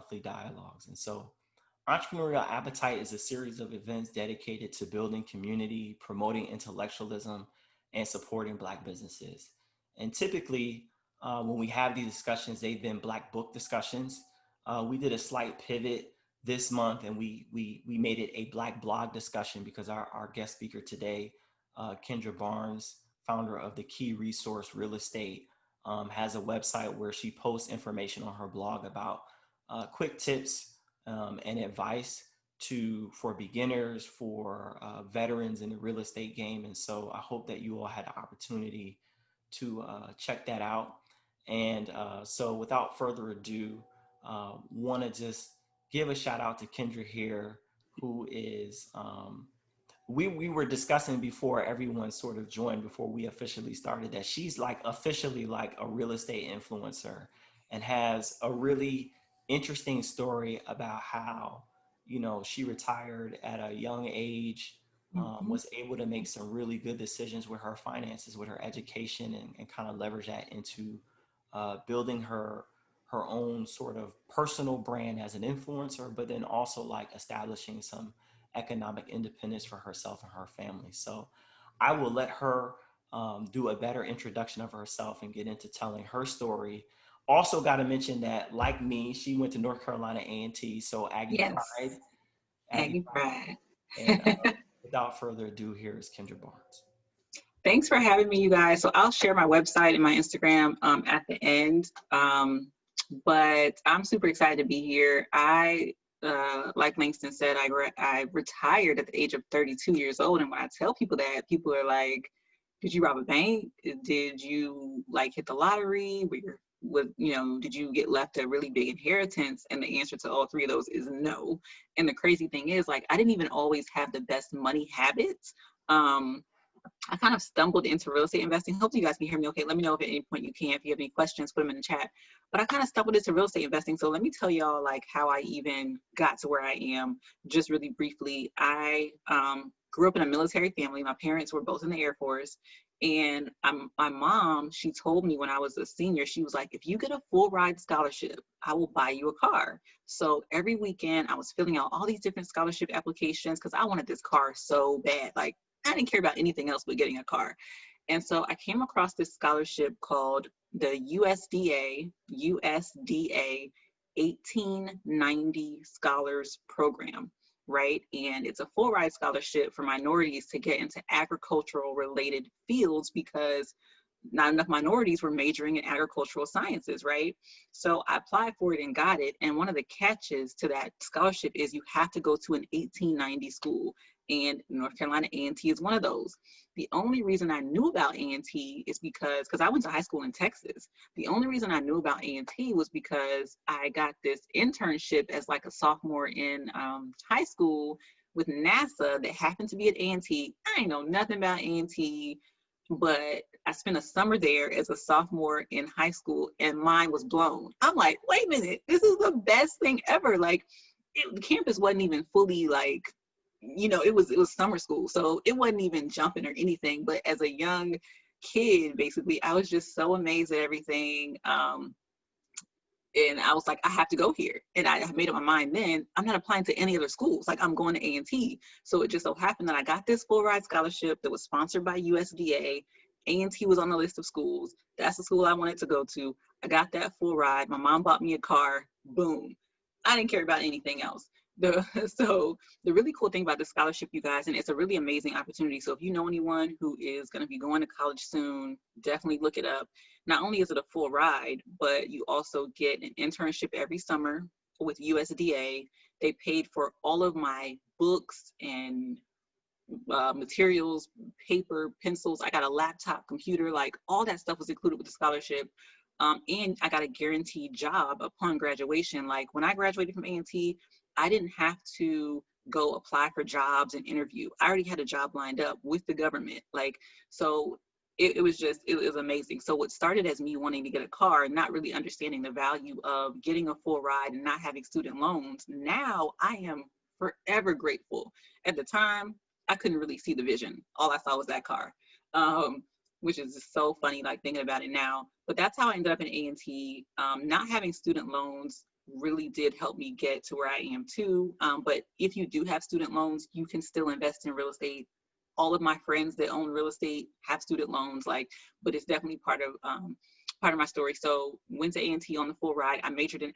monthly dialogues. And so Entrepreneurial Appetite is a series of events dedicated to building community, promoting intellectualism, and supporting Black businesses. And typically, when we have these discussions, they've been Black book discussions. We did a slight pivot this month, and we made it a Black blog discussion because our guest speaker today, Kendra Barnes, founder of the Key Resource Real Estate, has a website where she posts information on her blog about quick tips and advice for beginners, for veterans in the real estate game. And so I hope that you all had the opportunity to check that out. And so without further ado, want to just give a shout out to Kendra here, who is, we were discussing before everyone sort of joined, before we officially started, that she's like officially like a real estate influencer and has a really interesting story about how, she retired at a young age, was able to make some really good decisions with her finances, with her education, and kind of leverage that into building her own sort of personal brand as an influencer, but then also like establishing some economic independence for herself and her family. So I will let her do a better introduction of herself and get into telling her story. Also got to mention that, like me, she went to North Carolina A&T, so Aggie Yes, Pride. Aggie Aggie Pride. Pride. And without further ado, here is Kendra Barnes. Thanks for having me, you guys. So I'll share my website and my Instagram at the end. But I'm super excited to be here. Like Langston said, I retired at the age of 32 years old. And when I tell people that, people are like, did you rob a bank? Did you like hit the lottery? Did you get left a really big inheritance? And the answer to all three of those is no. And the crazy thing is, like, I didn't even always have the best money habits. I kind of stumbled into real estate investing. Hopefully you guys can hear me okay. Let me know if at any point you can. If you have any questions, put them in the chat. But I kind of stumbled into real estate investing. So let me tell y'all like how I even got to where I am, just really briefly. I grew up in a military family. My parents were both in the Air Force. And my mom, she told me when I was a senior, she was like, if you get a full ride scholarship, I will buy you a car. So every weekend I was filling out all these different scholarship applications because I wanted this car so bad. Like, I didn't care about anything else but getting a car. And so I came across this scholarship called the USDA 1890 Scholars Program, right? And it's a full ride scholarship for minorities to get into agricultural related fields because not enough minorities were majoring in agricultural sciences, right? So I applied for it and got it. And one of the catches to that scholarship is you have to go to an 1890 school. And North Carolina A&T is one of those. The only reason I knew about A&T is because I went to high school in Texas. The only reason I knew about A&T was because I got this internship as like a sophomore in high school with NASA that happened to be at A&T. I ain't know nothing about A&T, but I spent a summer there as a sophomore in high school and mine was blown. I'm like, wait a minute, this is the best thing ever. Like, the campus wasn't even fully like, it was summer school, so it wasn't even jumping or anything. But as a young kid, basically, I was just so amazed at everything. And I was like, I have to go here. And I made up my mind then, I'm not applying to any other schools. Like, I'm going to A&T. So it just so happened that I got this full ride scholarship that was sponsored by USDA. A&T was on the list of schools. That's the school I wanted to go to. I got that full ride. My mom bought me a car. Boom. I didn't care about anything else. So the really cool thing about this scholarship, you guys, and it's a really amazing opportunity. So if you know anyone who is going to be going to college soon, definitely look it up. Not only is it a full ride, but you also get an internship every summer with USDA. They paid for all of my books and materials, paper, pencils. I got a laptop, computer, like all that stuff was included with the scholarship. And I got a guaranteed job upon graduation. Like when I graduated from A&T, I didn't have to go apply for jobs and interview. I already had a job lined up with the government. Like, so it was amazing. So what started as me wanting to get a car, not really understanding the value of getting a full ride and not having student loans. Now I am forever grateful. At the time, I couldn't really see the vision. All I saw was that car. Which is just so funny, like thinking about it now. But that's how I ended up in A&T, not having student loans, really did help me get to where I am too. But if you do have student loans, you can still invest in real estate. All of my friends that own real estate have student loans, but it's definitely part of my story. So went to A&T on the full ride. I majored in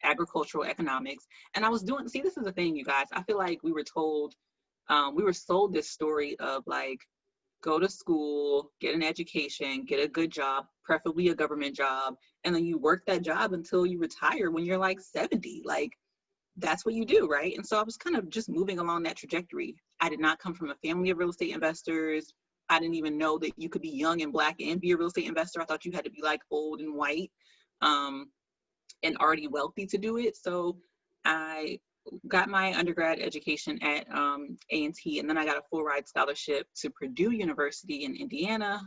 agricultural economics, and I was doing. See, this is the thing, you guys. I feel like we were sold this story of go to school, get an education, get a good job, preferably a government job, and then you work that job until you retire when you're 70. That's what you do, right? And so I was kind of just moving along that trajectory. I did not come from a family of real estate investors. I didn't even know that you could be young and Black and be a real estate investor. I thought you had to be old and white and already wealthy to do it. So I got my undergrad education at A&T, and then I got a full ride scholarship to Purdue University in Indiana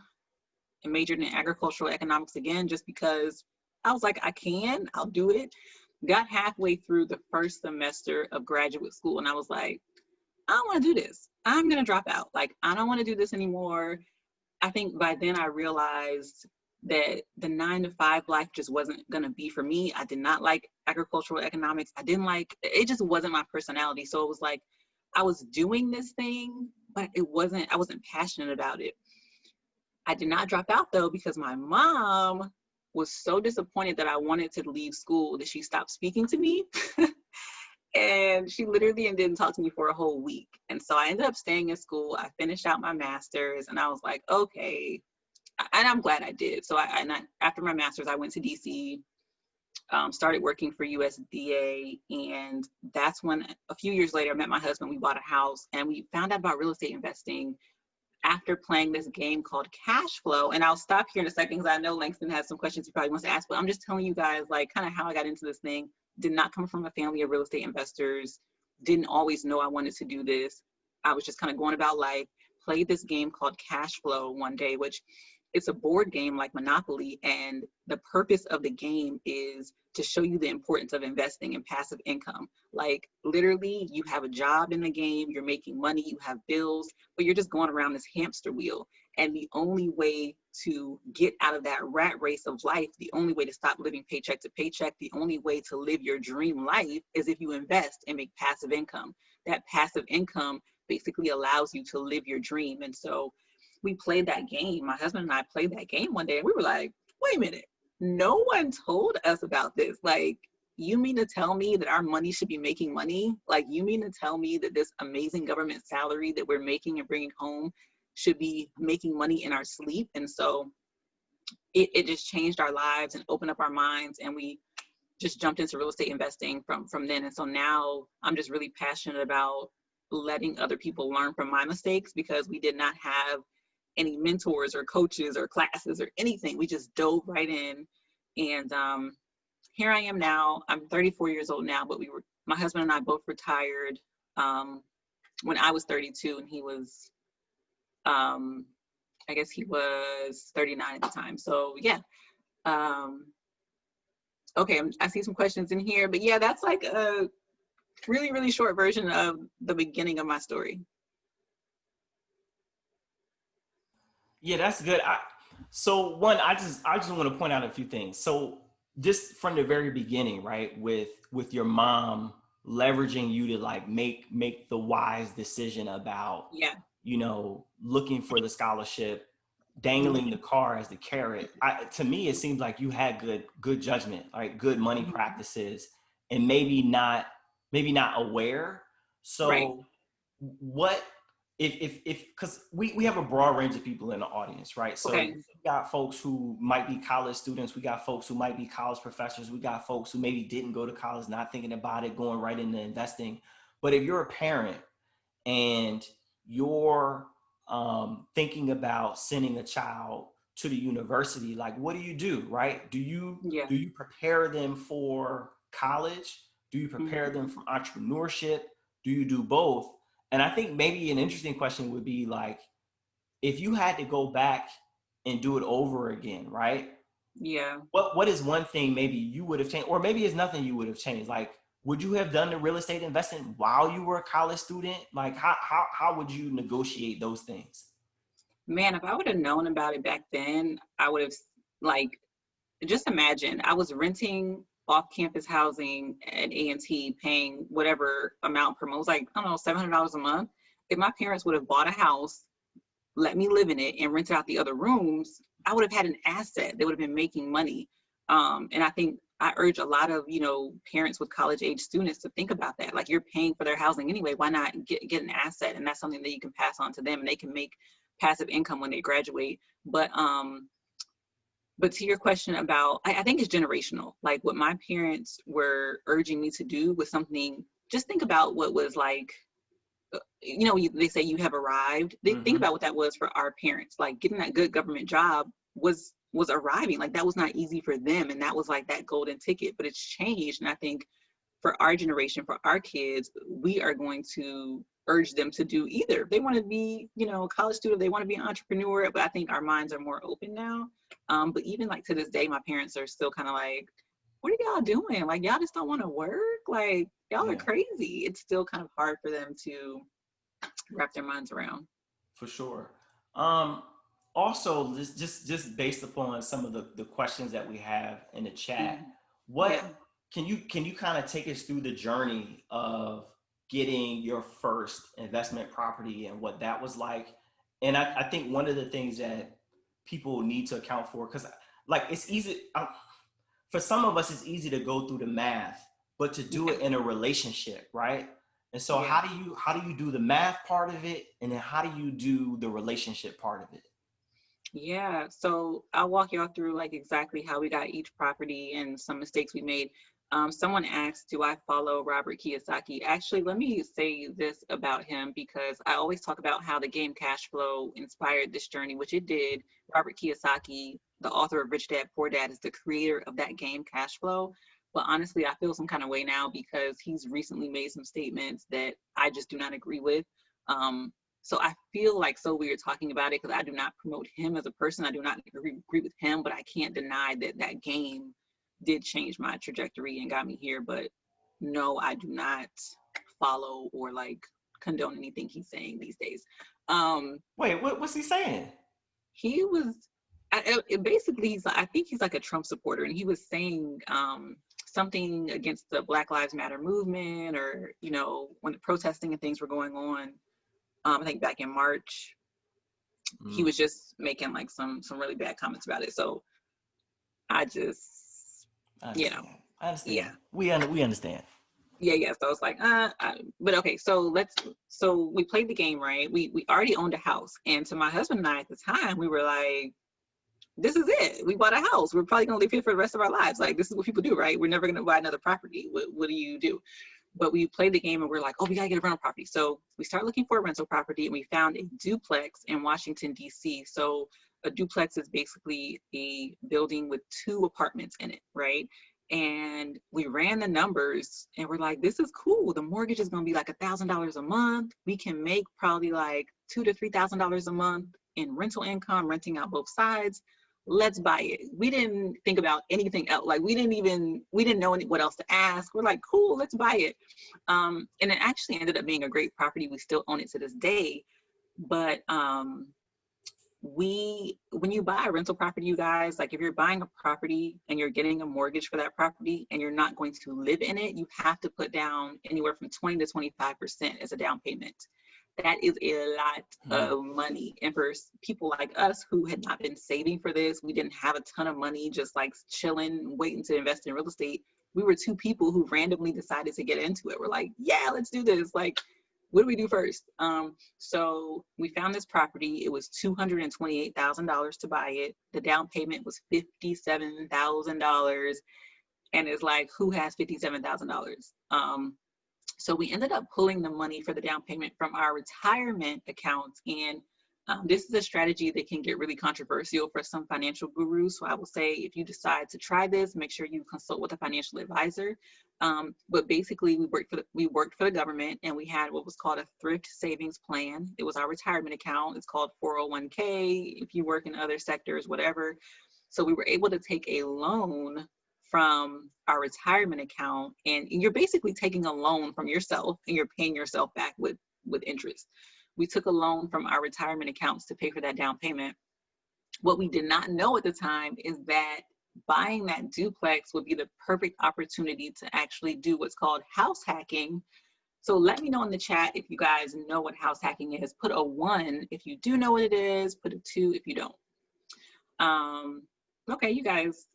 and majored in agricultural economics again, just because I was I'll do it. Got halfway through the first semester of graduate school, and I was like, I don't want to do this. I'm going to drop out. I don't want to do this anymore. I think by then I realized that the 9-to-5 life just wasn't going to be for me. I did not like agricultural economics. It just wasn't my personality. So it was I was doing this thing, but I wasn't passionate about it. I did not drop out though, because my mom was so disappointed that I wanted to leave school that she stopped speaking to me. And she literally didn't talk to me for a whole week. And so I ended up staying in school. I finished out my master's, and I was like, okay. And I'm glad I did. So after my master's, I went to DC, started working for USDA. And that's when a few years later, I met my husband. We bought a house, and we found out about real estate investing after playing this game called Cash Flow. And I'll stop here in a second because I know Langston has some questions he probably wants to ask, but I'm just telling you guys kind of how I got into this thing. Did not come from a family of real estate investors. Didn't always know I wanted to do this. I was just kind of going about life. Played this game called Cash Flow one day, which it's a board game like Monopoly. And the purpose of the game is to show you the importance of investing in passive income. Literally, you have a job in the game, you're making money, you have bills, but you're just going around this hamster wheel. And the only way to get out of that rat race of life, the only way to stop living paycheck to paycheck, the only way to live your dream life is if you invest and make passive income. That passive income basically allows you to live your dream. And so we played that game. My husband and I played that game one day, and we were like, wait a minute, no one told us about this. You mean to tell me that our money should be making money? You mean to tell me that this amazing government salary that we're making and bringing home should be making money in our sleep? And so it just changed our lives and opened up our minds, and we just jumped into real estate investing from then. And so now I'm just really passionate about letting other people learn from my mistakes, because we did not have any mentors or coaches or classes or anything. We just dove right in. And here I am now. I'm 34 years old now, but my husband and I both retired when I was 32, and he was I guess he was 39 at the time. So yeah. Okay, I see some questions in here, but yeah, that's a really, really short version of the beginning of my story. Yeah, that's good. So one, I just want to point out a few things. So just from the very beginning, right, with your mom leveraging you to make the wise decision about, looking for the scholarship, dangling the car as the carrot. To me, it seems like you had good judgment, good money practices, and maybe not aware. So right. What if because we have a broad range of people in the audience, right? So okay. We got folks who might be college students, we got folks who might be college professors, we got folks who maybe didn't go to college, not thinking about it, going right into investing. But if you're a parent and you're thinking about sending a child to the university, what do, right? Do you prepare them for college? Do you prepare them for entrepreneurship? Do you do both? And I think maybe an interesting question would be if you had to go back and do it over again, right? Yeah. What is one thing maybe you would have changed, or maybe it's nothing you would have changed? Would you have done the real estate investing while you were a college student? How would you negotiate those things? Man, if I would have known about it back then, I would have just imagine I was renting off-campus housing at A&T, paying whatever amount per month. It was like, I don't know, $700 a month. If my parents would have bought a house, let me live in it, and rented out the other rooms, I would have had an asset. They would have been making money. And I think I urge a lot of, parents with college age students to think about that. Like, you're paying for their housing anyway. Why not get an asset? And that's something that you can pass on to them, and they can make passive income when they graduate. But to your question about, I think it's generational. Like, what my parents were urging me to do was something, just think about what was like, they say you have arrived. They think about what that was for our parents. Like, getting that good government job was arriving. Like, that was not easy for them. And that was like that golden ticket, but it's changed. And I think for our generation, for our kids, we are going to urge them to do either. If they want to be, a college student, they want to be an entrepreneur, but I think our minds are more open now. But even like to this day, my parents are still kind of like, what are y'all doing? Like, y'all just don't want to work? Like, y'all are crazy. It's still kind of hard for them to wrap their minds around. For sure. Also, just based upon some of the questions that we have in the chat, can you kind of take us through the journey of getting your first investment property and what that was like? And I think one of the things that people need to account for, because like it's easy, for some of us, it's easy to go through the math, but to do it in a relationship, right? And so how do you do the math part of it? And then how do you do the relationship part of it? Yeah, so I'll walk y'all through like exactly how we got each property and some mistakes we made. Someone asked, do I follow Robert Kiyosaki? Actually, let me say this about him, because I always talk about how the game Cash Flow inspired this journey, which it did. Robert Kiyosaki, the author of Rich Dad, Poor Dad, is the creator of that game Cash Flow. But honestly, I feel some kind of way now because he's recently made some statements that I just do not agree with. So I feel like so weird talking about it because I do not promote him as a person. I do not agree with him, but I can't deny that that game did change my trajectory and got me here. But no, I do not follow or like condone anything he's saying these days. Wait, what's he saying? He was basically, I think he's like a Trump supporter, and he was saying something against the Black Lives Matter movement, or when the protesting and things were going on. I think back in March, he was just making like some really bad comments about it. So I understand. I understand. Yeah. We understand. Yeah. So it's like, but okay. So we played the game, right? We already owned a house, and to my husband and I at the time, we were like, this is it. We bought a house. We're probably gonna live here for the rest of our lives. Like, this is what people do, right? We're never gonna buy another property. What do you do? But we played the game and we're like, oh, we gotta get a rental property. So we start looking for a rental property, and we found a duplex in Washington, D.C. So a duplex is basically a building with 2 apartments in it, right? And we ran the numbers and we're like, this is cool. The mortgage is gonna be like $1,000 a month. We can make probably like $2,000 to $3,000 a month in rental income, renting out both sides. Let's buy it. We didn't think about anything else. Like, we didn't know what else to ask. We're like, cool, let's buy it. And it actually ended up being a great property. We still own it to this day. But when you buy a rental property, you guys, like, if you're buying a property and you're getting a mortgage for that property and you're not going to live in it, you have to put down anywhere from 20 to 25% as a down payment. That is a lot of money. And for people like us who had not been saving for this, we didn't have a ton of money, just like chilling, waiting to invest in real estate. We were 2 people who randomly decided to get into it. We're like, yeah, let's do this. Like, what do we do first? So we found this property. It was $228,000 to buy it. The down payment was $57,000. And it's like, who has $57,000? So we ended up pulling the money for the down payment from our retirement accounts. And this is a strategy that can get really controversial for some financial gurus. So I will say, if you decide to try this, make sure you consult with a financial advisor. But basically, we worked for the government, and we had what was called a thrift savings plan. It was our retirement account. It's called 401k if you work in other sectors, whatever. So we were able to take a loan from our retirement account, and you're basically taking a loan from yourself and you're paying yourself back with interest. We took a loan from our retirement accounts to pay for that down payment. What we did not know at the time is that buying that duplex would be the perfect opportunity to actually do what's called house hacking. So let me know in the chat if you guys know what house hacking is. Put a 1 if you do know what it is. Put a 2 if you don't. Okay, you guys,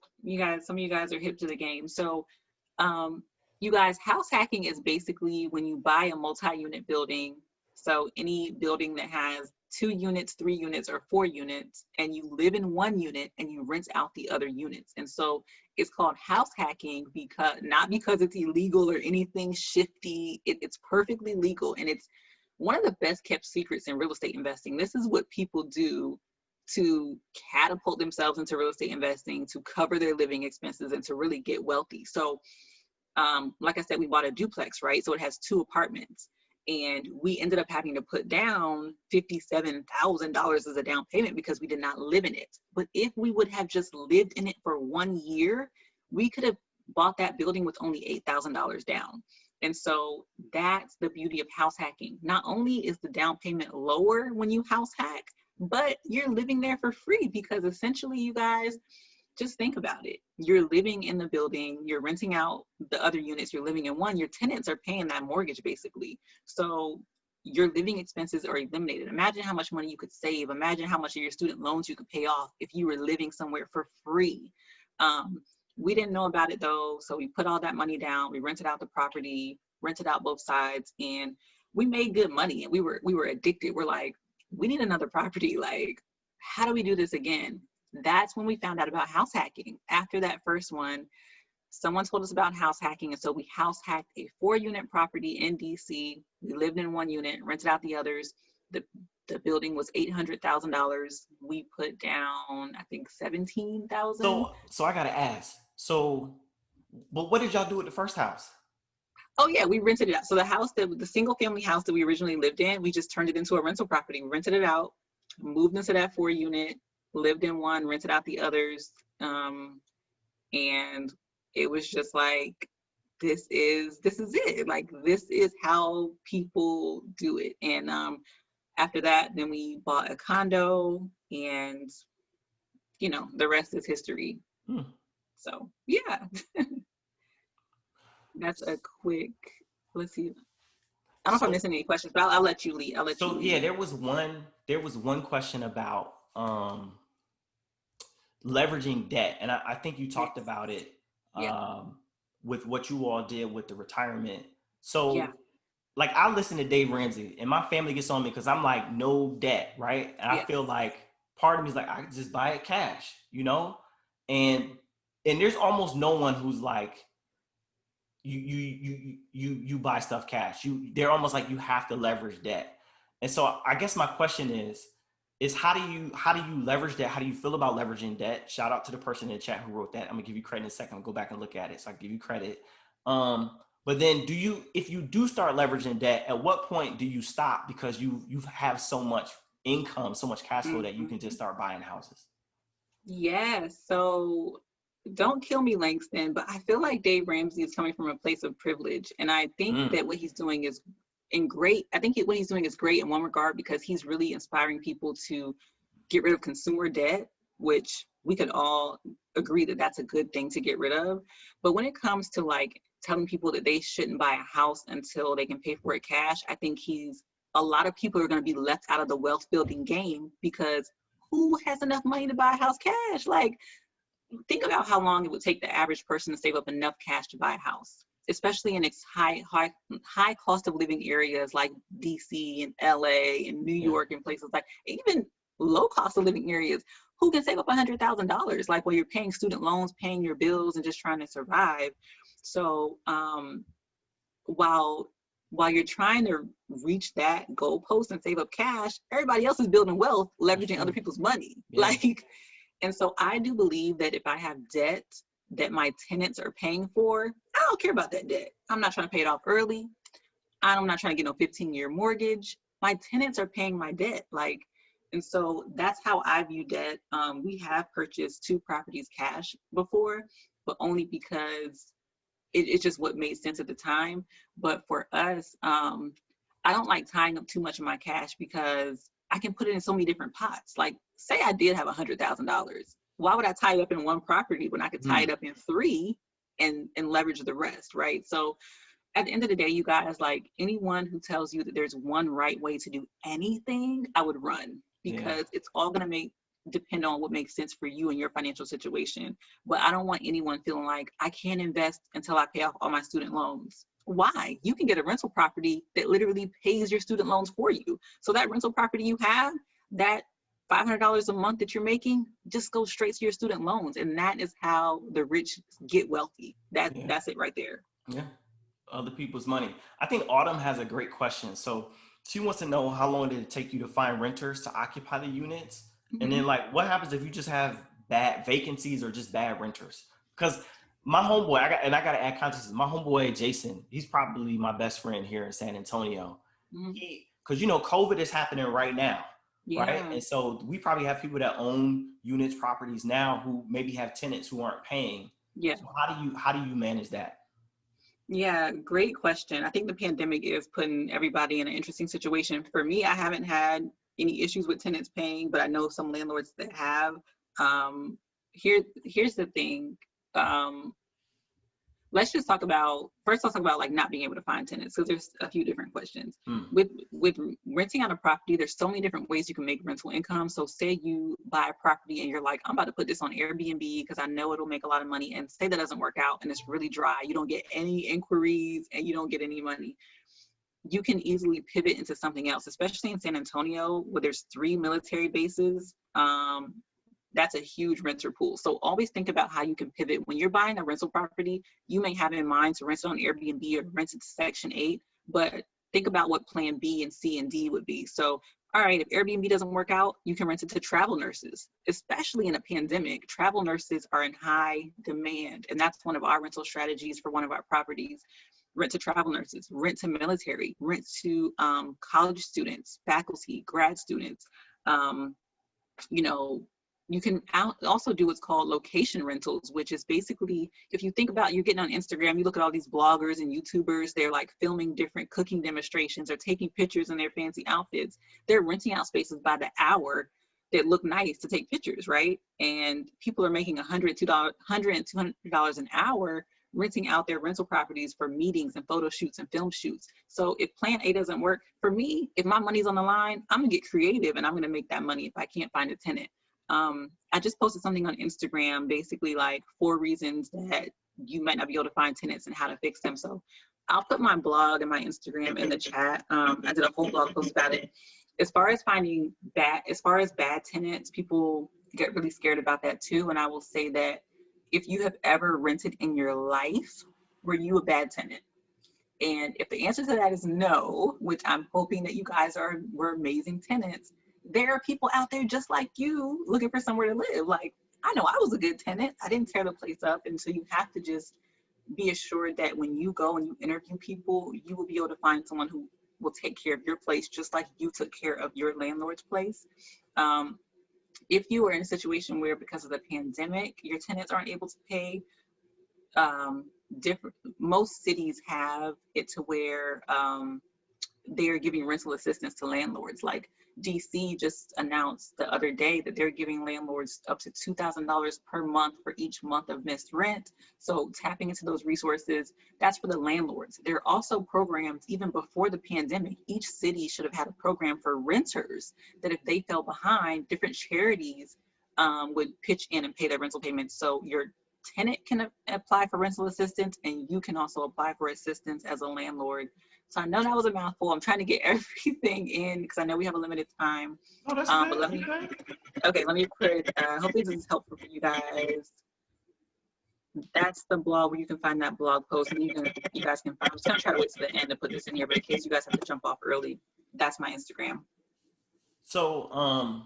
some of you guys are hip to the game. So, you guys, house hacking is basically when you buy a multi-unit building. So any building that has 2 units, 3 units, or 4 units, and you live in 1 unit and you rent out the other units. And so it's called house hacking because not because it's illegal or anything shifty. It's perfectly legal, and it's one of the best kept secrets in real estate investing. This is what people do to catapult themselves into real estate investing, to cover their living expenses, and to really get wealthy. So, like I said, we bought a duplex, right? So it has 2 apartments, and we ended up having to put down $57,000 as a down payment because we did not live in it. But if we would have just lived in it for 1 year, we could have bought that building with only $8,000 down. And so that's the beauty of house hacking. Not only is the down payment lower when you house hack, but you're living there for free, because essentially, you guys, just think about it. You're living in the building, you're renting out the other units, you're living in one, your tenants are paying that mortgage basically. So your living expenses are eliminated. Imagine how much money you could save. Imagine how much of your student loans you could pay off if you were living somewhere for free. We didn't know about it though, so we put all that money down, we rented out the property, rented out both sides, and we made good money, and we were addicted. We're like, we need another property. Like, how do we do this again? That's when we found out about house hacking. After that first one, someone told us about house hacking, and so we house hacked a 4-unit property in DC. We lived in 1 unit, rented out the others. The building was $800,000. We put down, I think, $17,000. So I gotta ask. But what did y'all do with the first house? Oh yeah, we rented it out. So the single family house that we originally lived in, we just turned it into a rental property. We rented it out, moved into that 4-unit, lived in one, rented out the others. And it was just like, this is it. Like, this is how people do it. And after that, then we bought a condo, and the rest is history. So yeah. That's a quick, let's see. I don't know if I'm missing any questions, but I'll let you lead. Yeah, there was one question about leveraging debt. And I think you talked about it with what you all did with the retirement. So like, I listen to Dave Ramsey, and my family gets on me because I'm like, no debt, right? And I feel like part of me is like, I could just buy it cash, and there's almost no one who's like, you buy stuff cash. They're almost like, you have to leverage debt. And so I guess my question is how do you leverage debt? How do you feel about leveraging debt? Shout out to the person in the chat who wrote that. I'm gonna give you credit in a second. I'll go back and look at it, so I give you credit. But then if you do start leveraging debt, at what point do you stop, because you have so much income, so much cash flow that you can just start buying houses? Yeah, so don't kill me, Langston, but I feel like Dave Ramsey is coming from a place of privilege. And I think that what he's doing is great. I think what he's doing is great in one regard, because he's really inspiring people to get rid of consumer debt, which we could all agree that that's a good thing to get rid of. But when it comes to like telling people that they shouldn't buy a house until they can pay for it cash, I think a lot of people are going to be left out of the wealth building game, because who has enough money to buy a house cash? Like, think about how long it would take the average person to save up enough cash to buy a house, especially in its high cost of living areas like DC and LA and New York and places like, even low cost of living areas. Who can save up $100,000? Like, while you're paying student loans, paying your bills, and just trying to survive. So while you're trying to reach that goalpost and save up cash, everybody else is building wealth, leveraging other people's money. Like, and so I do believe that if I have debt that my tenants are paying for, I don't care about that debt. I'm not trying to pay it off early. I'm not trying to get no 15-year mortgage. My tenants are paying my debt. Like, and so that's how I view debt. We have purchased 2 properties cash before, but only because it's just what made sense at the time. But for us, I don't like tying up too much of my cash, because I can put it in so many different pots. Like, say I did have $100,000. why would I tie it up in one property when I could tie it up in 3 and leverage the rest, right? So at the end of the day, you guys, like, anyone who tells you that there's one right way to do anything, I would run, because it's all going to depend on what makes sense for you and your financial situation. But I don't want anyone feeling like I can't invest until I pay off all my student loans. Why? You can get a rental property that literally pays your student loans for you. So that rental property you have, that $500 a month that you're making, just goes straight to your student loans. And that is how the rich get wealthy. That's it right there. Yeah. Other people's money. I think Autumn has a great question. So she wants to know, how long did it take you to find renters to occupy the units? And then, like, what happens if you just have bad vacancies or just bad renters? Because my homeboy, I got to add context. My homeboy Jason, he's probably my best friend here in San Antonio. Because COVID is happening right now, right? And so we probably have people that own units, properties now, who maybe have tenants who aren't paying. Yeah. So how do you manage that? Yeah, great question. I think the pandemic is putting everybody in an interesting situation. For me, I haven't had any issues with tenants paying, but I know some landlords that have. Here's the thing. Let's talk about like not being able to find tenants, because there's a few different questions. With renting out a property, there's so many different ways you can make rental income. So say you buy a property and you're like, I'm about to put this on Airbnb because I know it'll make a lot of money, and say that doesn't work out and it's really dry. You don't get any inquiries and you don't get any money. You can easily pivot into something else, especially in San Antonio where there's 3 military bases. That's a huge renter pool. So always think about how you can pivot. When you're buying a rental property, you may have in mind to rent it on Airbnb or rent it to Section 8, but think about what plan B and C and D would be. So, all right, if Airbnb doesn't work out, you can rent it to travel nurses. Especially in a pandemic, travel nurses are in high demand. And that's one of our rental strategies for one of our properties. Rent to travel nurses, rent to military, rent to college students, faculty, grad students. You can also do what's called location rentals, which is basically, if you think about, you're getting on Instagram, you look at all these bloggers and YouTubers, they're like filming different cooking demonstrations or taking pictures in their fancy outfits. They're renting out spaces by the hour that look nice to take pictures, right? And people are making $100 and $200 an hour renting out their rental properties for meetings and photo shoots and film shoots. So if plan A doesn't work, for me, if my money's on the line, I'm gonna get creative and I'm gonna make that money if I can't find a tenant. I just posted something on Instagram, basically like 4 reasons that you might not be able to find tenants and how to fix them. So I'll put my blog and my Instagram in the chat. I did a whole blog post about it. As far as bad tenants, people get really scared about that too. And I will say that if you have ever rented in your life, were you a bad tenant? And if the answer to that is no, which I'm hoping that you guys were amazing tenants, there are people out there just like you looking for somewhere to live. Like, I know I was a good tenant. I didn't tear the place up. And so you have to just be assured that when you go and you interview people, you will be able to find someone who will take care of your place just like you took care of your landlord's place. If you are in a situation where because of the pandemic, your tenants aren't able to pay, most cities have it to where they are giving rental assistance to landlords. Like DC just announced the other day that they're giving landlords up to $2,000 per month for each month of missed rent. So tapping into those resources, that's for the landlords. There are also programs, even before the pandemic, each city should have had a program for renters that if they fell behind, different charities would pitch in and pay their rental payments. So your tenant can apply for rental assistance and you can also apply for assistance as a landlord. So I know that was a mouthful. I'm trying to get everything in because I know we have a limited time. Oh, that's good. But let me put, hopefully this is helpful for you guys. That's the blog where you can find that blog post and you guys can find. I'm just gonna try to wait to the end to put this in here, but in case you guys have to jump off early, that's my Instagram. So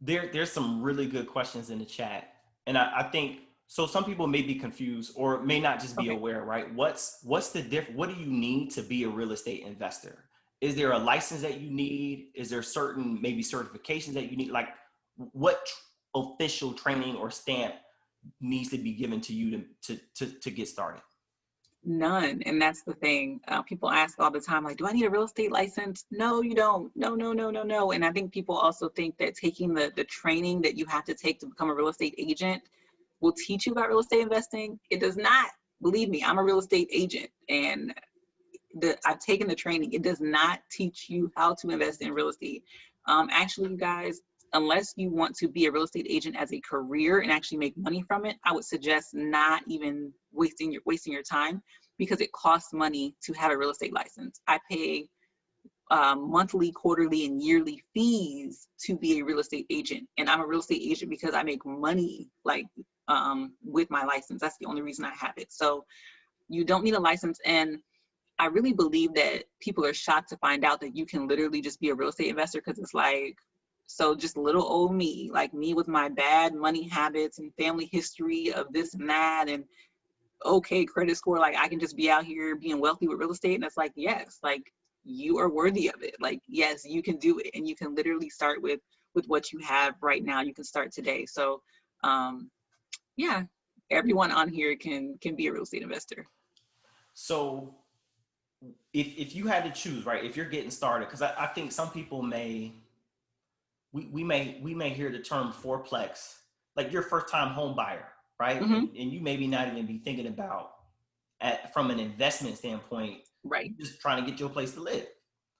there's some really good questions in the chat. And I think, so some people may be confused or may not just be aware, right? What's the what do you need to be a real estate investor? Is there a license that you need? Is there certain maybe certifications that you need? Like what official training or stamp needs to be given to you to get started? None. And that's the thing. People ask all the time, like, do I need a real estate license? No, you don't. No, no, no, no, no. And I think people also think that taking the training that you have to take to become a real estate agent will teach you about real estate investing. It does not. Believe me, I'm a real estate agent, and I've taken the training. It does not teach you how to invest in real estate. Actually, you guys, unless you want to be a real estate agent as a career and actually make money from it, I would suggest not even wasting your time, because it costs money to have a real estate license. I pay monthly, quarterly, and yearly fees to be a real estate agent, and I'm a real estate agent because I make money like with my license. That's the only reason I have it. So you don't need a license. And I really believe that people are shocked to find out that you can literally just be a real estate investor, because it's like, so just little old me, like me with my bad money habits and family history of this and that and okay credit score, like I can just be out here being wealthy with real estate. And it's like, yes, like you are worthy of it. Like, yes, you can do it. And you can literally start with what you have right now. You can start today. So yeah, everyone on here can be a real estate investor. So if you had to choose, right, if you're getting started, because I think some people we may hear the term fourplex, like you're a first time home buyer, right? Mm-hmm. And you maybe not even be thinking about from an investment standpoint, Right. just trying to get your place to live.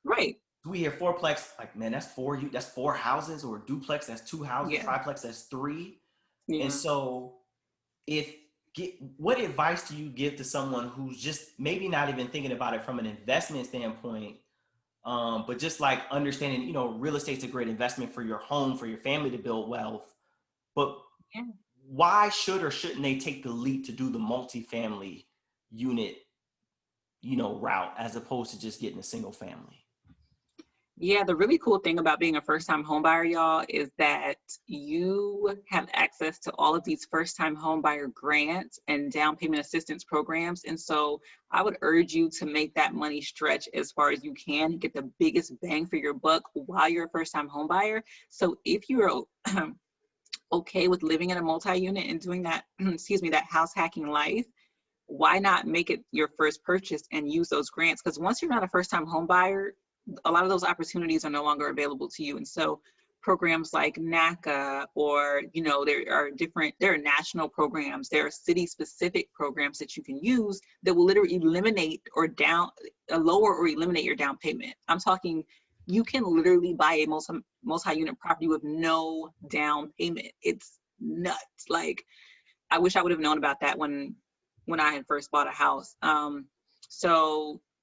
Right. We hear fourplex, like, man, that's four houses, or duplex, that's two houses, Yeah. triplex, that's three. Yeah. And so what advice do you give to someone who's just maybe not even thinking about it from an investment standpoint, but just like understanding, real estate's a great investment for your home, for your family to build wealth. But Yeah. why should or shouldn't they take the leap to do the multifamily unit, route, as opposed to just getting a single family? Yeah, the really cool thing about being a first-time home buyer, y'all, is that you have access to all of these first-time home buyer grants and down payment assistance programs. And so I would urge you to make that money stretch as far as you can, get the biggest bang for your buck while you're a first-time home buyer. So if you're okay with living in a multi-unit and doing that, that house hacking life, why not make it your first purchase and use those grants? Because once you're not a first-time home buyer, a lot of those opportunities are no longer available to you. And so programs like NACA, or, there are national programs, there are city-specific programs that you can use that will literally eliminate or lower or eliminate your down payment. I'm talking, you can literally buy a multi-unit property with no down payment. It's nuts. Like, I wish I would have known about that when I had first bought a house.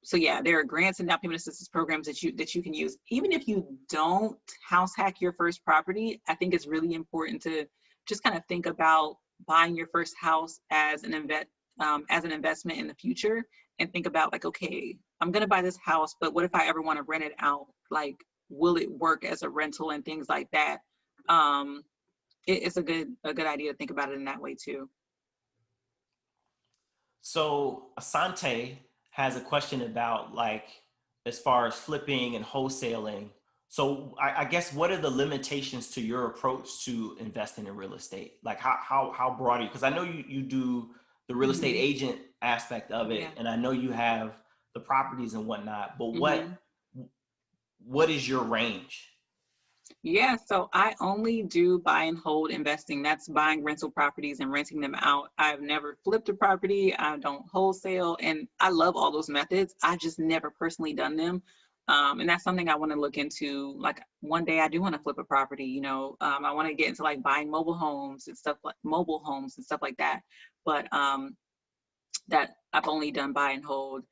So yeah, there are grants and down payment assistance programs that you can use. Even if you don't house hack your first property, I think it's really important to just kind of think about buying your first house as an investment in the future, and think about, like, okay, I'm gonna buy this house, but what if I ever want to rent it out? Like, will it work as a rental and things like that? It's a good idea to think about it in that way too. So Asante has a question about, like, as far as flipping and wholesaling. So I guess, what are the limitations to your approach to investing in real estate? Like, how broad are you? Because I know you do the real estate agent aspect of it, and I know you have the properties and whatnot, but what is your range? Yeah, so I only do buy and hold investing. That's buying rental properties and renting them out. I've never flipped a property. I don't wholesale, and I love all those methods. I just never personally done them. And that's something I want to look into. Like, one day I do want to flip a property, I want to get into like buying mobile homes and stuff like that. But that I've only done buy and hold.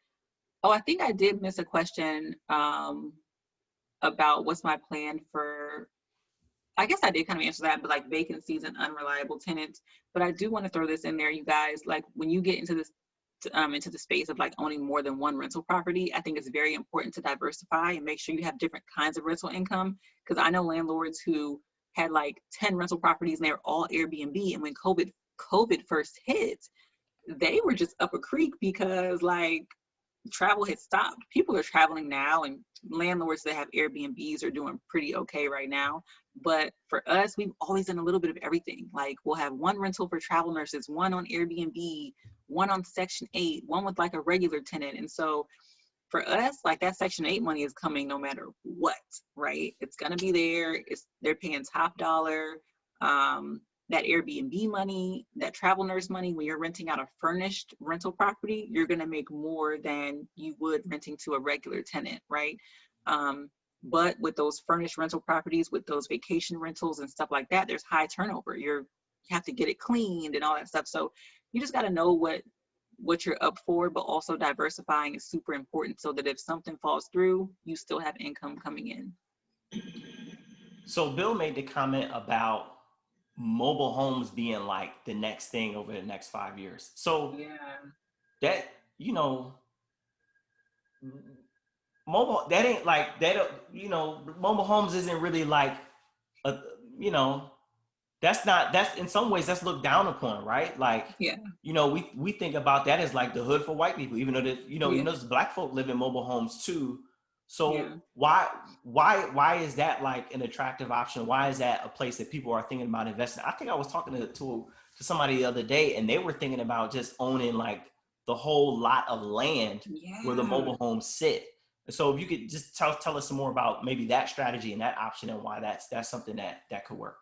Oh, I think I did miss a question about what's my plan for, I guess I did kind of answer that, but like vacancies and unreliable tenants. But I do want to throw this in there, you guys. Like, when you get into the space of like owning more than one rental property, I think it's very important to diversify and make sure you have different kinds of rental income. Because I know landlords who had like 10 rental properties and they were all Airbnb. And when COVID first hit, they were just up a creek because, like, travel had stopped. People are traveling now, and landlords that have Airbnbs are doing pretty okay right now. But for us, we've always done a little bit of everything. Like we'll have one rental for travel nurses, one on Airbnb, one on Section 8, one with like a regular tenant. And so for us, like that Section 8 money is coming no matter what, right? It's gonna be there. They're paying top dollar. That Airbnb money, that travel nurse money, when you're renting out a furnished rental property, you're gonna make more than you would renting to a regular tenant, right? But with those furnished rental properties, with those vacation rentals and stuff like that, there's high turnover. You have to get it cleaned and all that stuff. So you just gotta know what you're up for, but also diversifying is super important so that if something falls through, you still have income coming in. So Bill made the comment about mobile homes being like the next thing over the next 5 years. So Yeah. that, mobile, that ain't like that, mobile homes isn't really like a, you know, that's in some ways that's looked down upon, right? Like, Yeah. we think about that as like the hood for white people, even though that, Yeah. there's black folk live in mobile homes too. Yeah. So why is that like an attractive option? Why is that a place that people are thinking about investing? I think I was talking to somebody the other day, and they were thinking about just owning like the whole lot of land where the Yeah. mobile homes sit. And so if you could just tell us some more about maybe that strategy and that option, and why that's something that could work.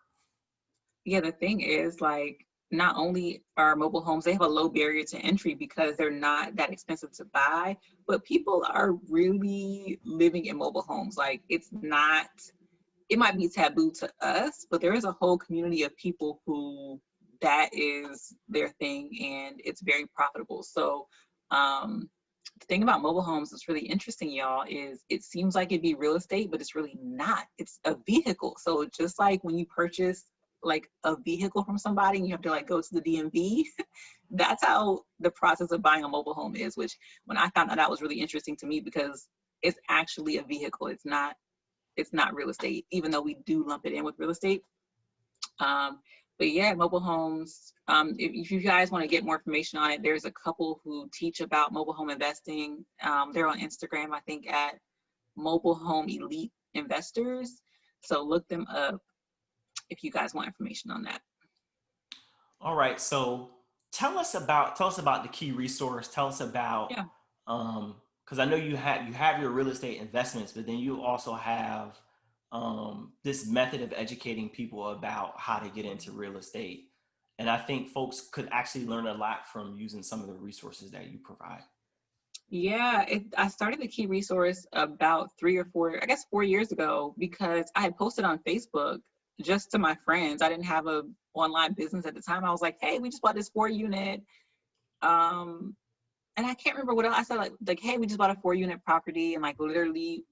Yeah, the thing is, like, not only are mobile homes, they have a low barrier to entry because they're not that expensive to buy, but people are really living in mobile homes. Like, it's not, it might be taboo to us, but there is a whole community of people who that is their thing, and it's very profitable. So, the thing about mobile homes that's really interesting, y'all, is it seems like it'd be real estate, but it's really not. It's a vehicle. So just like when you purchase like a vehicle from somebody and you have to like go to the DMV, that's how the process of buying a mobile home is, which when I found that was really interesting to me because it's actually a vehicle. It's not real estate, even though we do lump it in with real estate. But yeah, mobile homes. If you guys want to get more information on it, there's a couple who teach about mobile home investing. They're on Instagram, I think, at Mobile Home Elite Investors. So look them up if you guys want information on that. All right. So tell us about the key resource. Tell us about, Yeah. because I know you have your real estate investments, but then you also have this method of educating people about how to get into real estate. And I think folks could actually learn a lot from using some of the resources that you provide. Yeah, I started the key resource about 4 years ago because I had posted on Facebook just to my friends. I didn't have a online business at the time. I was like, hey, we just bought this 4 unit. And I can't remember what else I said, like, hey, we just bought a 4 unit property, and like literally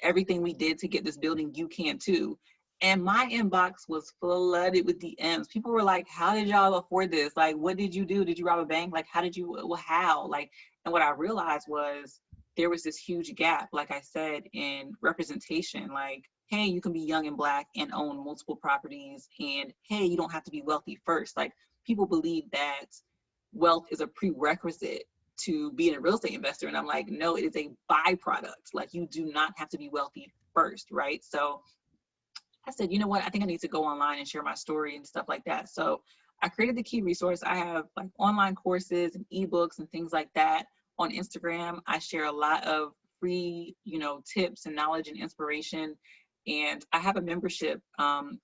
everything we did to get this building, you can too. And my inbox was flooded with DMs. People were like, how did y'all afford this? Like, what did you do? Did you rob a bank? Like, how? Like, and what I realized was there was this huge gap, like I said, in representation. Like, hey, you can be young and Black and own multiple properties. And hey, you don't have to be wealthy first. Like, people believe that wealth is a prerequisite to being a real estate investor. And I'm like, no, it is a byproduct. Like, you do not have to be wealthy first, right? So I said, you know what? I think I need to go online and share my story and stuff like that. So I created the key resource. I have like online courses and ebooks and things like that on Instagram. I share a lot of free, tips and knowledge and inspiration. And I have a membership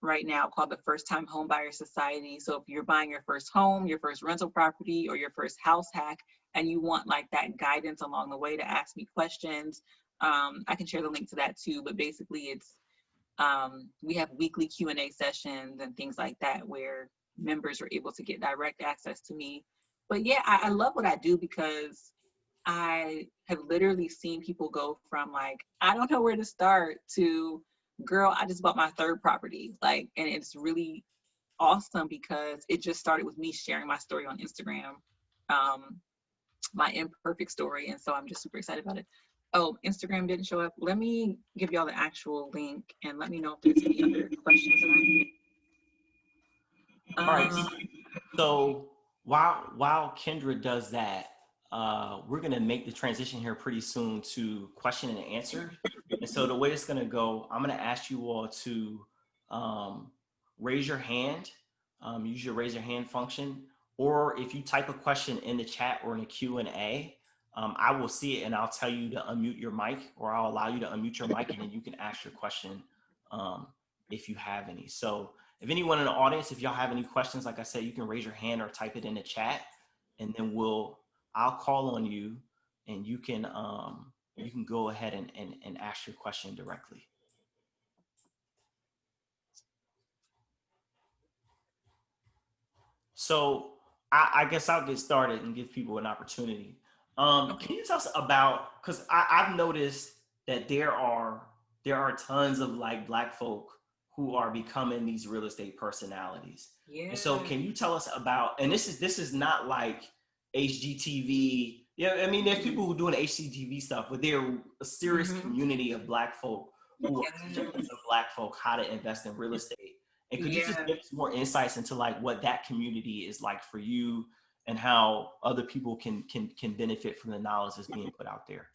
right now called the First Time Homebuyers Society. So if you're buying your first home, your first rental property, or your first house hack, and you want like that guidance along the way to ask me questions, I can share the link to that too. But basically it's, we have weekly Q&A sessions and things like that where members are able to get direct access to me. But yeah, I love what I do because I have literally seen people go from like, I don't know where to start to, girl, I just bought my third property. Like, and it's really awesome because it just started with me sharing my story on Instagram, my imperfect story. And so I'm just super excited about it. Oh, Instagram didn't show up. Let me give y'all the actual link and let me know if there's any other questions that All right. I So while Kendra does that, we're going to make the transition here pretty soon to question and answer. And so the way it's going to go, I'm going to ask you all to raise your hand, use your raise your hand function, or if you type a question in the chat or in the Q&A, I will see it and I'll tell you to unmute your mic, or I'll allow you to unmute your mic, and then you can ask your question if you have any. So if anyone in the audience, if y'all have any questions, like I said, you can raise your hand or type it in the chat, and then I'll call on you, and you can go ahead and ask your question directly. So I guess I'll get started and give people an opportunity. Can you tell us about, because I've noticed that there are tons of like Black folk who are becoming these real estate personalities. Yeah. And so can you tell us about, and this is not like HGTV. Yeah, I mean, there's people who are doing HGTV stuff, but they're a serious community of Black folk who are teaching other Black folk how to invest in real estate. And could you just give us more insights into like what that community is like for you, and how other people can benefit from the knowledge that's being put out there?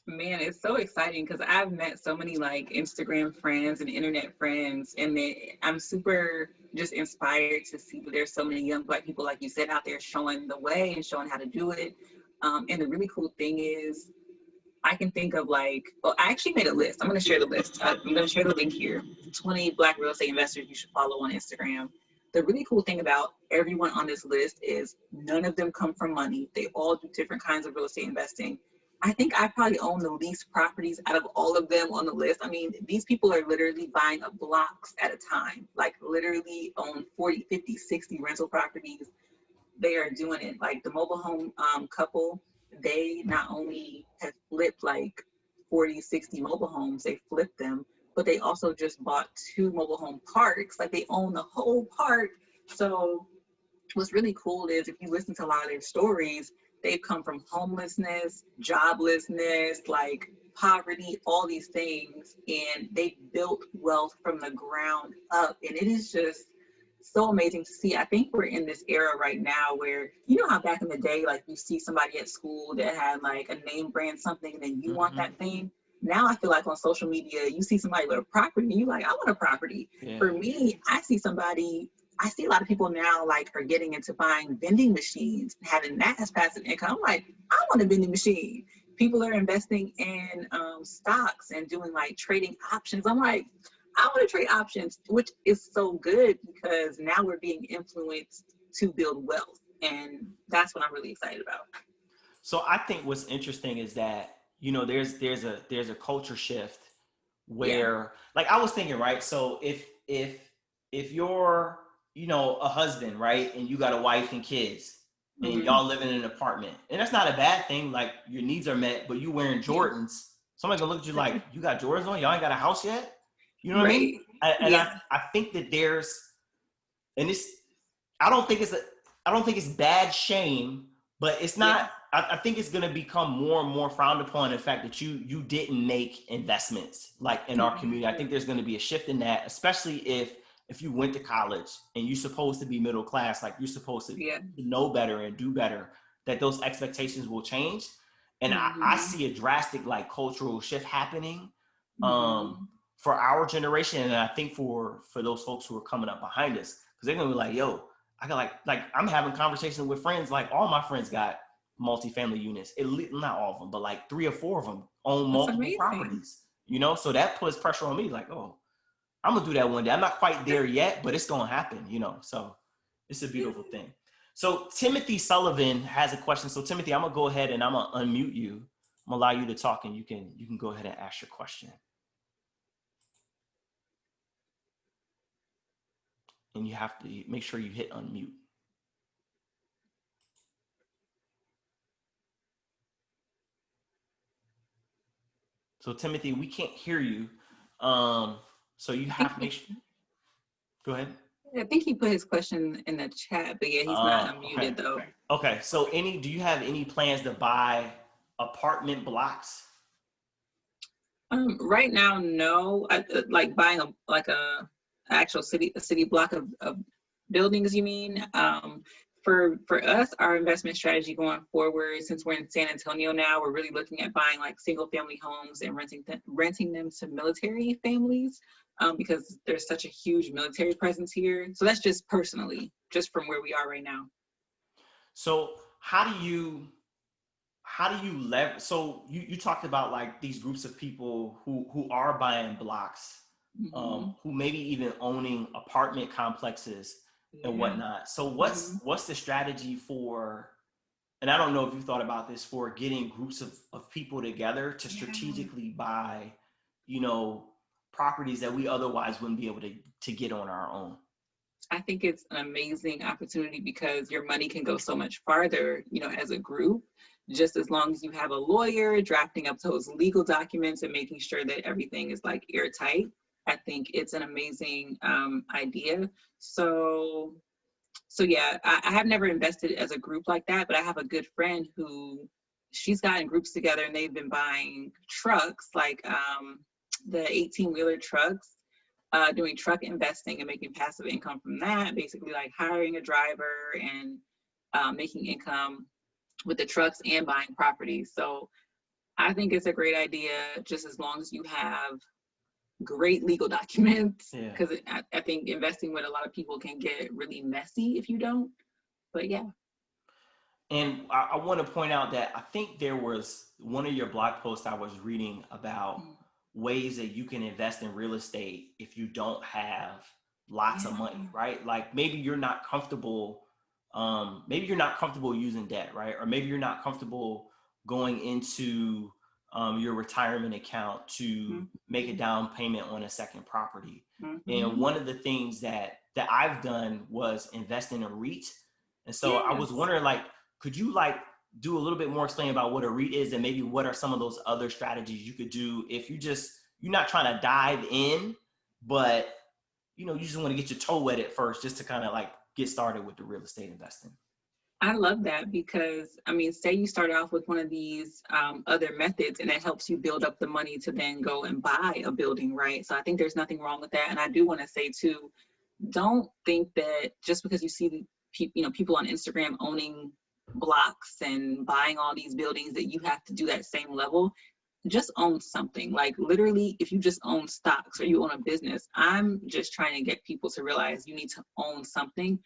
Man, it's so exciting because I've met so many like Instagram friends and internet friends, and I'm super just inspired to see that there's so many young Black people, like you said, out there showing the way and showing how to do it. And the really cool thing is, I can think of like, well, I actually made a list. I'm going to share the list. I'm going to share the link here. 20 Black real estate investors you should follow on Instagram. The really cool thing about everyone on this list is none of them come from money. They all do different kinds of real estate investing. I think I probably own the least properties out of all of them on the list. I mean, these people are literally buying up blocks at a time, like literally own 40, 50, 60 rental properties. They are doing it. Like the mobile home couple, they not only have flipped like 40, 60 mobile homes, they flipped them, but they also just bought 2 mobile home parks. Like they own the whole park. So what's really cool is if you listen to a lot of their stories, they've come from homelessness, joblessness, like poverty, all these things, and they built wealth from the ground up. And it is just so amazing to see. I think we're in this era right now where, you know how back in the day, like you see somebody at school that had like a name brand something, and then you want that thing. Now I feel like on social media, you see somebody with a property, and you're like, I want a property. Yeah. For me, I see a lot of people now like are getting into buying vending machines, having that as passive income. I'm like, I want a vending machine. People are investing in stocks and doing like trading options. I'm like, I want to trade options, which is so good because now we're being influenced to build wealth. And that's what I'm really excited about. So I think what's interesting is that, you know, there's a culture shift where, like I was thinking, right? So if you're, you know, a husband, right, and you got a wife and kids, and y'all live in an apartment, and that's not a bad thing, like your needs are met, but you wearing Jordans, somebody gonna look at you like, you got Jordans on, y'all ain't got a house yet? You know what I mean? I think that there's, and it's, I don't think it's bad shame, but it's not, I think it's going to become more and more frowned upon, the fact that you didn't make investments like in our community. I think there's going to be a shift in that, especially if you went to college and you're supposed to be middle class, like you're supposed to know better and do better, that those expectations will change. And I see a drastic like cultural shift happening for our generation. And I think for those folks who are coming up behind us, because they're going to be like, yo, I got like I'm having conversations with friends, like all my friends got multifamily units. Not all of them, but like 3 or 4 of them own multiple properties, you know? So that puts pressure on me, like, oh, I'm gonna do that one day. I'm not quite there yet, but it's gonna happen, you know? So it's a beautiful thing. So Timothy Sullivan has a question. So Timothy, I'm gonna go ahead and I'm gonna unmute you. I'm gonna allow you to talk, and you can go ahead and ask your question. And you have to make sure you hit unmute. So Timothy, we can't hear you. So you have to make sure. Go ahead. I think he put his question in the chat, but yeah, he's not unmuted though. Okay. So do you have any plans to buy apartment blocks? Right now, no. I like buying a actual city block of buildings, you mean? For us, our investment strategy going forward, since we're in San Antonio now, we're really looking at buying like single family homes and renting them to military families, because there's such a huge military presence here. So that's just personally, just from where we are right now. So how do you leverage? So you talked about like these groups of people who are buying blocks, Mm-hmm. who maybe even owning apartment complexes and Yeah. whatnot. So Mm-hmm. what's the strategy for? And I don't know if you thought about this, for getting groups of people together to Yeah. strategically buy, you know, properties that we otherwise wouldn't be able to get on our own. I think it's an amazing opportunity because your money can go so much farther, as a group, just as long as you have a lawyer drafting up those legal documents and making sure that everything is like airtight. I think it's an amazing idea. So, so yeah, I have never invested as a group like that, but I have a good friend who she's gotten groups together and they've been buying trucks, like the 18-wheeler trucks, doing truck investing and making passive income from that, basically like hiring a driver and making income with the trucks and buying properties. So I think it's a great idea, just as long as you have great legal documents, Yeah. because I think investing with a lot of people can get really messy if you don't. But yeah. And I want to point out that I think there was one of your blog posts I was reading about ways that you can invest in real estate if you don't have lots of Yeah. money, right? Like maybe you're not comfortable using debt, right? Or maybe you're not comfortable going into your retirement account to make a down payment on a second property. And Mm-hmm. one of the things that I've done was invest in a REIT. And so I was Yes. wondering, like, could you like do a little bit more explaining about what a REIT is, and maybe what are some of those other strategies you could do if you're not trying to dive in, but you just want to get your toe wet at first, just to kind of like get started with the real estate investing. I love that because, I mean, say you start off with one of these other methods and it helps you build up the money to then go and buy a building, right? So I think there's nothing wrong with that. And I do want to say too, don't think that just because you see people on Instagram owning blocks and buying all these buildings that you have to do that same level. Just own something. Like literally, if you just own stocks or you own a business, I'm just trying to get people to realize you need to own something.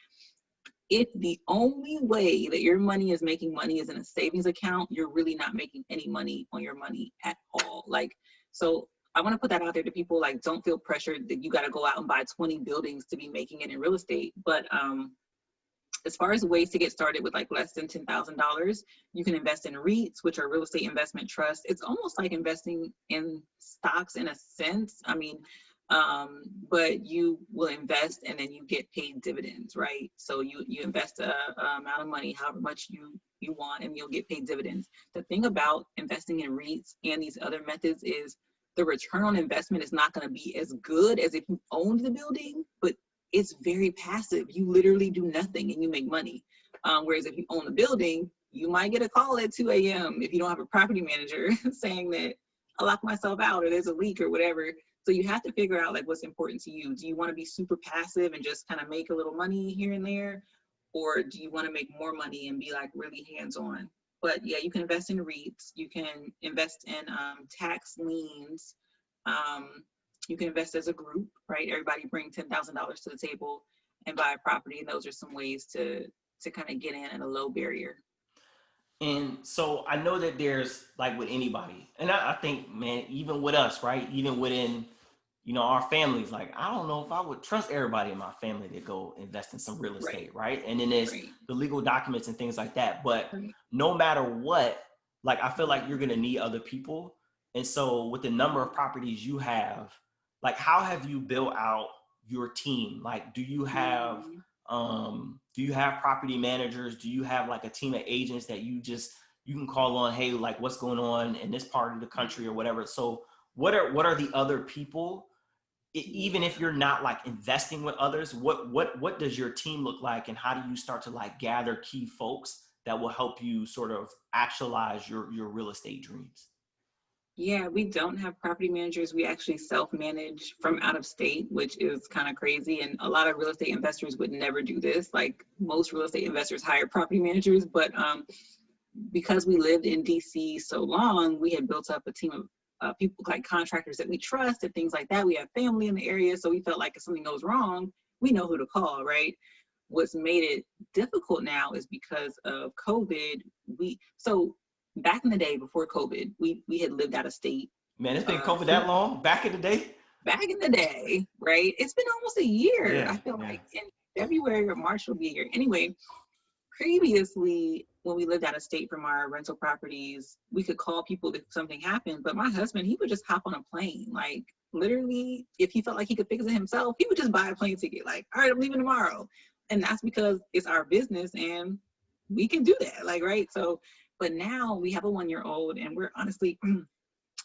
If the only way that your money is making money is in a savings account, you're really not making any money on your money at all. Like, so I want to put that out there to people. Like, don't feel pressured that you got to go out and buy 20 buildings to be making it in real estate. But as far as ways to get started with like less than $10,000, you can invest in REITs, which are real estate investment trusts. It's almost like investing in stocks in a sense. I mean, but you will invest and then you get paid dividends, right? So you invest a amount of money, however much you want, and you'll get paid dividends. The thing about investing in REITs and these other methods is the return on investment is not going to be as good as if you owned the building, but it's very passive. You literally do nothing and you make money. Whereas if you own a building, you might get a call at 2 a.m. if you don't have a property manager saying that I locked myself out or there's a leak or whatever. So you have to figure out like what's important to you. Do you want to be super passive and just kind of make a little money here and there? Or do you want to make more money and be like really hands-on? But yeah, you can invest in REITs. You can invest in tax liens. Um, you can invest as a group, right? Everybody bring $10,000 to the table and buy a property. And those are some ways to kind of get in at a low barrier. And so I know that there's like with anybody, and I think, man, even with us, right? Even within, our families, like, I don't know if I would trust everybody in my family to go invest in some real Right, estate, right? And then there's right, the legal documents and things like that. But right. no matter what, like, I feel like you're gonna need other people. And so with the number of properties you have, like, how have you built out your team? Like, Mm-hmm. do you have property managers? Do you have like a team of agents that you can call on, hey, like, what's going on in this part of the country or whatever? So what are the other people, even if you're not like investing with others, what does your team look like, and how do you start to like gather key folks that will help you sort of actualize your real estate dreams? Yeah, we don't have property managers. We actually self-manage from out of state, which is kind of crazy. And a lot of real estate investors would never do this. Like most real estate investors hire property managers, but because we lived in DC so long, we had built up a team of people like contractors that we trust and things like that. We have family in the area, so we felt like if something goes wrong, we know who to call, right? What's made it difficult now is because of COVID. So back in the day before COVID, we had lived out of state. Man, it's been COVID that long? Back in the day? Back in the day, right? It's been almost a year. Yeah, I feel yeah. like in February or March will be a year. Anyway, previously, when we lived out of state from our rental properties, we could call people if something happened. But my husband, he would just hop on a plane. Like literally, if he felt like he could fix it himself, he would just buy a plane ticket. Like, all right, I'm leaving tomorrow. And that's because it's our business and we can do that. Like, right. So, but now we have a 1-year-old and we're honestly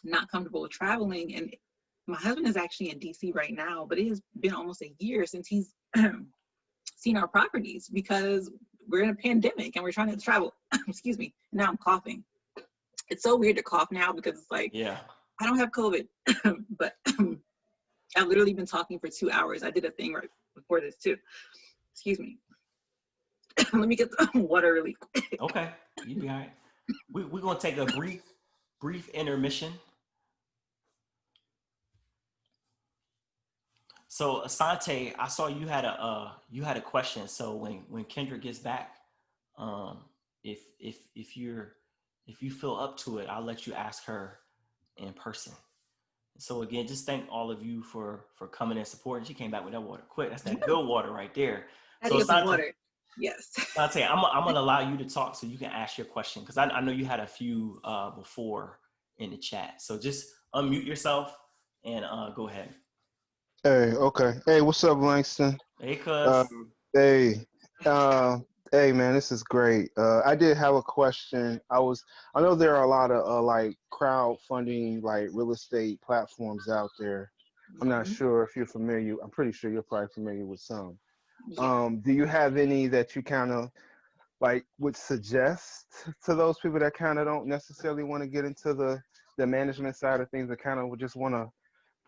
not comfortable with traveling. And my husband is actually in DC right now, but it has been almost a year since he's seen our properties because we're in a pandemic and we're trying to travel. Excuse me. Now I'm coughing. It's so weird to cough now because it's like, Yeah. I don't have COVID, but I've literally been talking for 2 hours. I did a thing right before this too. Excuse me. Let me get some water really quick. Okay. You be all right. We're going to take a brief intermission. So Asante, I saw you had a question. So when Kendra gets back, um, if you feel up to it, I'll let you ask her in person. So again, just thank all of you for coming and supporting. She came back with that water quick. That's that good water right there. I had to So get some Asante, water. Yes. Asante, I'm gonna allow you to talk so you can ask your question because I know you had a few before in the chat. So just unmute yourself and go ahead. Hey, okay. Hey, what's up, Langston? Hey, cuz. Hey, uh, hey, man, this is great. I did have a question. I know there are a lot of like crowdfunding, like real estate platforms out there. I'm not sure if you're familiar. I'm pretty sure you're probably familiar with some. Yeah. Do you have any that you kind of like would suggest to those people that kind of don't necessarily want to get into the management side of things, that kind of would just want to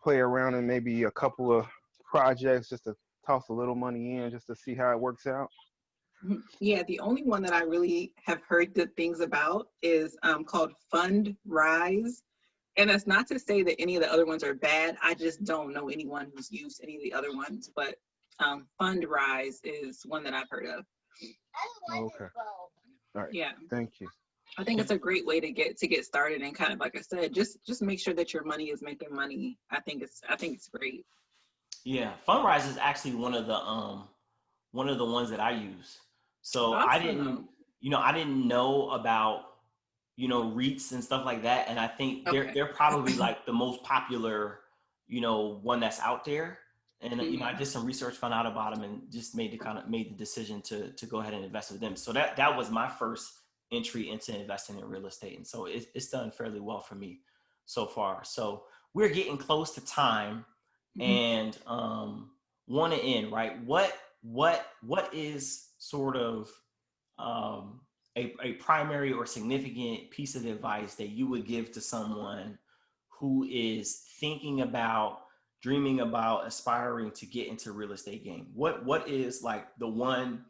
play around in maybe a couple of projects just to toss a little money in just to see how it works out? Yeah, the only one that I really have heard good things about is called Fund Rise. And that's not to say that any of the other ones are bad. I just don't know anyone who's used any of the other ones. But Fund Rise is one that I've heard of. Okay. All right. Yeah. Thank you. I think it's a great way to get started and kind of like I said, just make sure that your money is making money. I think it's great. Yeah, Fundrise is actually one of the ones that I use. So Awesome. I didn't know about, Reits and stuff like that. And I think Okay. they're probably like the most popular, one that's out there. And, I did some research, found out about them and just made the decision to go ahead and invest with them. So that was my first entry into investing in real estate. And so it's done fairly well for me so far. So we're getting close to time and want to end, right? What is sort of a primary or significant piece of advice that you would give to someone who is thinking about, dreaming about, aspiring to get into real estate game? What is like the one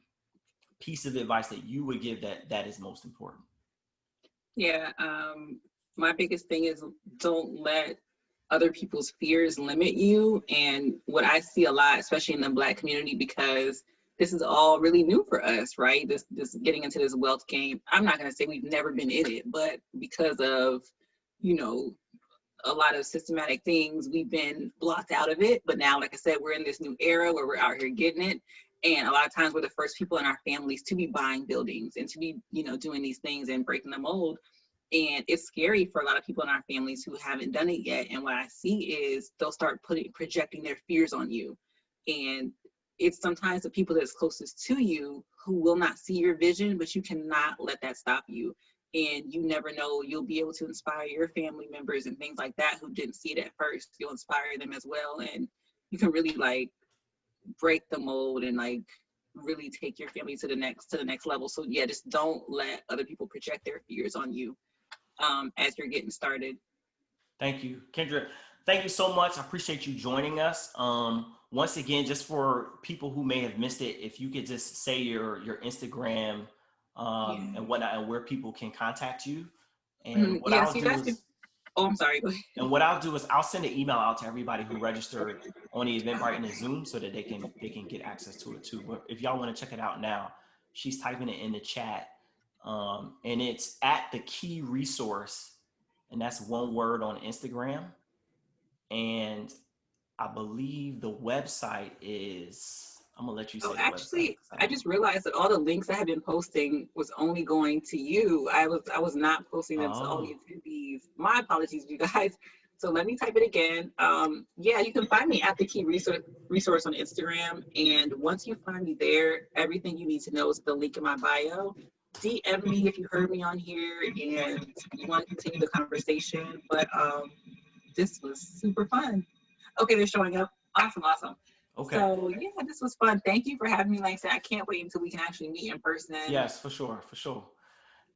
piece of advice that you would give that is most important? Yeah. My biggest thing is don't let other people's fears limit you. And what I see a lot, especially in the Black community, because this is all really new for us, right? This getting into this wealth game. I'm not going to say we've never been in it, but because of, a lot of systematic things, we've been blocked out of it. But now, like I said, we're in this new era where we're out here getting it. And a lot of times we're the first people in our families to be buying buildings and to be, doing these things and breaking the mold. And it's scary for a lot of people in our families who haven't done it yet. And what I see is they'll start projecting their fears on you. And it's sometimes the people that's closest to you who will not see your vision, but you cannot let that stop you. And you never know, you'll be able to inspire your family members and things like that who didn't see it at first. You'll inspire them as well. And you can really like break the mold and like really take your family to the next level. So yeah, just don't let other people project their fears on you as you're getting started. Thank you, Kendra. Thank you so much. I appreciate you joining us. Once again, just for people who may have missed it, if you could just say your Instagram Yeah. and whatnot, and where people can contact you. And Mhm. what Yeah, I'll so you do guys can, is, oh, I'm sorry. Go ahead. I'll send an email out to everybody who registered on the Eventbrite and the Zoom so that they can get access to it too. But if y'all want to check it out now, she's typing it in the chat, and it's at the key resource, and that's one word on Instagram. And I believe the website is, I'm gonna let you Oh, say the website actually, because I I don't. just realized that all the links I have been posting was only going to you. I was not posting them to all the Oh, attendees. My apologies, you guys. So let me type it again. Yeah, you can find me at the key resource on Instagram. And once you find me there, everything you need to know is the link in my bio. DM me if you heard me on here and you want to continue the conversation. But this was super fun. Okay, they're showing up. Awesome, awesome. okay. So yeah, this was fun. Thank you for having me. Like I said, I can't wait until we can actually meet in person. Yes, for sure, for sure.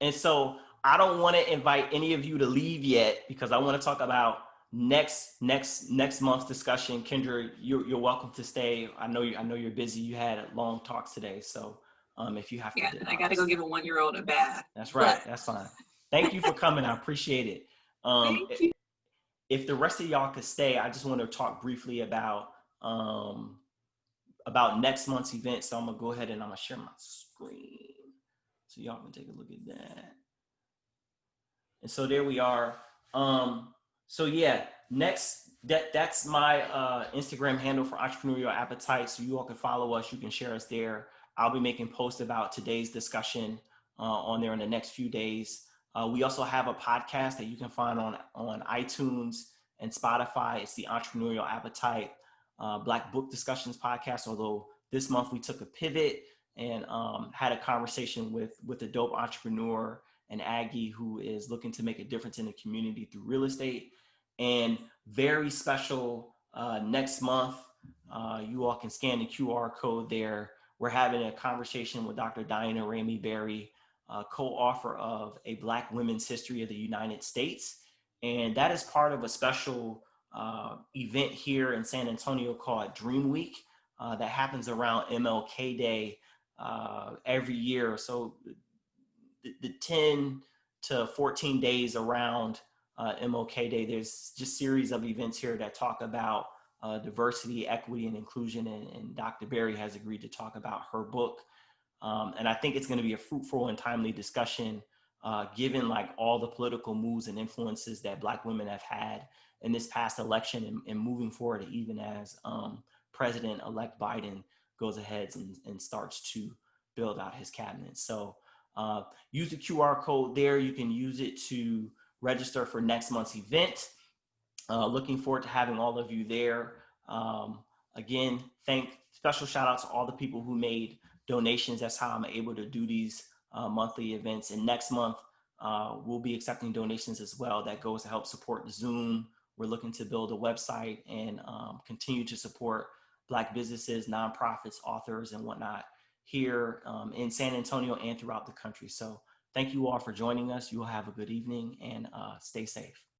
And so I don't want to invite any of you to leave yet because I want to talk about next month's discussion. Kendra, you're welcome to stay. I know you're busy. You had long talks today, so if you have to Yeah, dip and I out, got to go that's give a 1-year-old a bath. that's But right. That's fine. Thank you for coming. I appreciate it. Um, thank you. if the rest of y'all could stay, I just want to talk briefly um, about next month's event. So I'm gonna go ahead and I'm gonna share my screen so y'all can take a look at that. And so there we are. So yeah, next that's my Instagram handle for Entrepreneurial Appetite. So you all can follow us. You can share us there. I'll be making posts about today's discussion on there in the next few days. We also have a podcast that you can find on iTunes and Spotify. It's the Entrepreneurial Appetite Black Book Discussions podcast. Although this month we took a pivot and had a conversation with a dope entrepreneur, an Aggie who is looking to make a difference in the community through real estate. And very special next month, you all can scan the QR code there. We're having a conversation with Dr. Diana Ramey Berry, co-author of A Black Women's History of the United States. And that is part of a special event here in San Antonio called Dream Week that happens around MLK Day every year. So the 10 to 14 days around MLK Day, there's just series of events here that talk about diversity, equity, and inclusion. And Dr. Berry has agreed to talk about her book. And I think it's going to be a fruitful and timely discussion, given like all the political moves and influences that Black women have had in this past election and moving forward, even as President-elect Biden goes ahead and starts to build out his cabinet. So use the QR code there. You can use it to register for next month's event. Looking forward to having all of you there. Again, special shout out to all the people who made donations. That's how I'm able to do these monthly events. And next month, we'll be accepting donations as well. That goes to help support Zoom. We're looking to build a website and continue to support Black businesses, nonprofits, authors, and whatnot here in San Antonio and throughout the country. So thank you all for joining us. You all have a good evening and stay safe.